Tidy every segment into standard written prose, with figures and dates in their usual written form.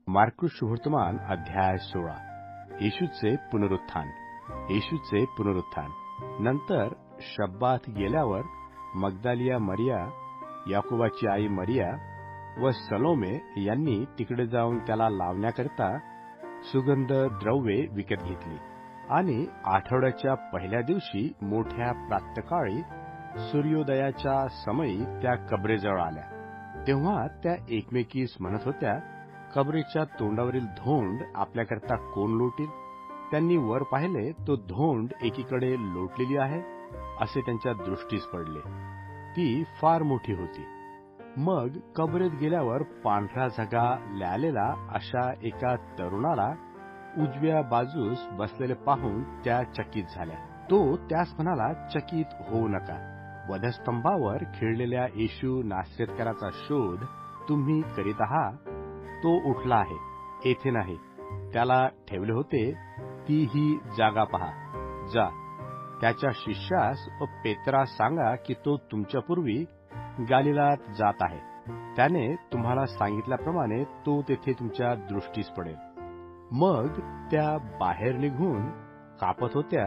मार्कुस शुभवर्तमान अध्याय 16. येशूचे पुनरुत्थान. येशूचे पुनरुत्थान. नंतर शब्बात गेल्यावर मग्दालिया मरिया, याकोबाची आई मरिया व सलोमे यांनी तिकडे जाऊन त्याला लावण्याकरिता सुगंध द्रव्ये विकत घेतली. आणि आठवड्याच्या पहिल्या दिवशी मोठ्या प्रातःकाळी सूर्योदयाच्या समयी त्या कबरेजवळ आल्या. तेव्हा त्या एकमेकीस म्हणत होत्या, कबरेच्या तोंडावरील धोंड आपल्याकरता कोण लोटील? त्यांनी वर पाहिले तो धोंड एकीकडे लोटलेली आहे असे त्यांच्या दृष्टीस पडले. ती फार मोठी होती. मग कबरेत गेल्यावर पांढरा झगा ल्यालेला अशा एका तरुणाला उजव्या बाजूस बसलेले पाहून त्या चकित झाल्या. तो त्यास म्हणाला, चकित होऊ नका. वधस्तंभावर खिळलेल्या येशू नासरेतकराचा शोध तुम्ही करीत आहात. तो उठला आहे, येथे नाही. त्याला ठेवले होते, ती ही जागा पहा. जा, त्याच्या शिष्यास व पेत्रास सांगा की तो तुमच्यापूर्वी गालिलात जात आहे. त्याने तुम्हाला सांगितल्याप्रमाणे तो तेथे तुमच्या दृष्टीस पडेल. मग त्या बाहेर निघून कापत होत्या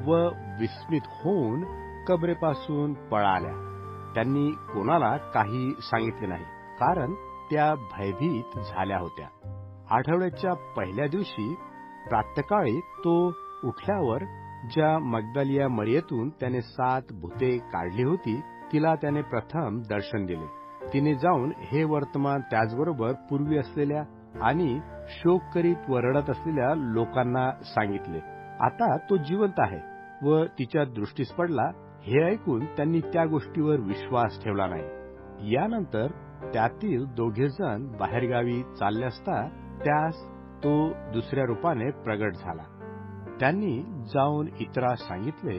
व विस्मित होऊन कबरेपासून पळाल्या. त्यांनी कोणाला काही सांगितले नाही, कारण त्या भयभीत झाल्या होत्या. आठवड्याच्या पहिल्या दिवशी प्रातःकाळी तो उठल्यावर ज्या मग्दालिया मरियेतून त्याने 7 भूते काढली होती, तिला त्याने प्रथम दर्शन दिले. तिने जाऊन हे वर्तमान त्याचबरोबर पूर्वी असलेल्या आणि शोक करीत व रडत असलेल्या लोकांना सांगितले. आता तो जिवंत आहे व तिच्या दृष्टीस पडला. हे ऐकून त्यांनी त्या गोष्टीवर विश्वास ठेवला नाही. यानंतर त्यातील 2 जण बाहेरगावी चालले असता त्यास तो दुसऱ्या रूपाने प्रगट झाला. त्यांनी जाऊन इतरास सांगितले,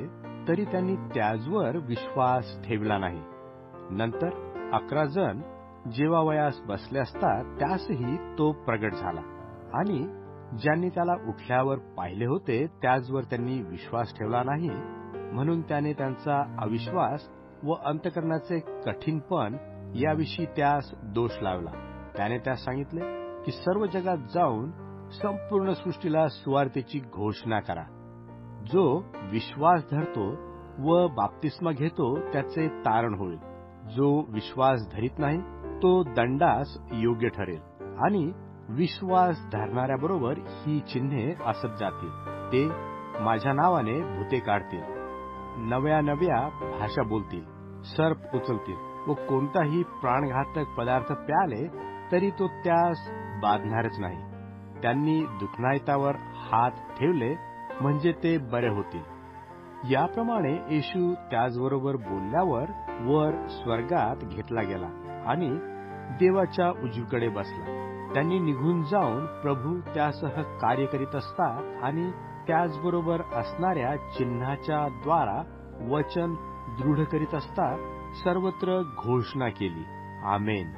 तरी त्यांनी त्याचवर विश्वास ठेवला नाही. नंतर 11 जण जेवावयास बसले असता त्यासही तो प्रगट झाला. आणि ज्यांनी त्याला उठल्यावर पाहिले होते त्याचवर त्यांनी विश्वास ठेवला नाही. म्हणून त्याने त्यांचा अविश्वास व अंतःकरणाचे कठीणपण याविषयी त्यास दोष लावला. त्याने त्यास सांगितले की सर्व जगात जाऊन संपूर्ण सृष्टीला सुवार्तेची घोषणा करा. जो विश्वास धरतो व बाप्तिस्मा घेतो त्याचे तारण होईल. जो विश्वास धरीत नाही तो दंडास योग्य ठरेल. आणि विश्वास धरणाऱ्याबरोबर ही चिन्हे असत जातील. ते माझ्या नावाने भूते काढतील, नव्या नव्या भाषा बोलतील, सर्प उचलतील व कोणताही प्राणघातक पदार्थ प्याले तरी तो त्यास बाधणारच नाही. त्यांनी दुखनायतावर हात ठेवले म्हणजे ते बरे होतील. याप्रमाणे येशू त्याचबरोबर बोलल्यावर वर स्वर्गात घेतला गेला आणि देवाच्या उजवीकडे बसला. त्यांनी निघून जाऊन प्रभू त्यासह कार्य करीत असतात आणि त्याचबरोबर असणाऱ्या चिन्हाच्या द्वारा वचन दृढ करीत असता सर्वत्र घोषणा केली. आमेन.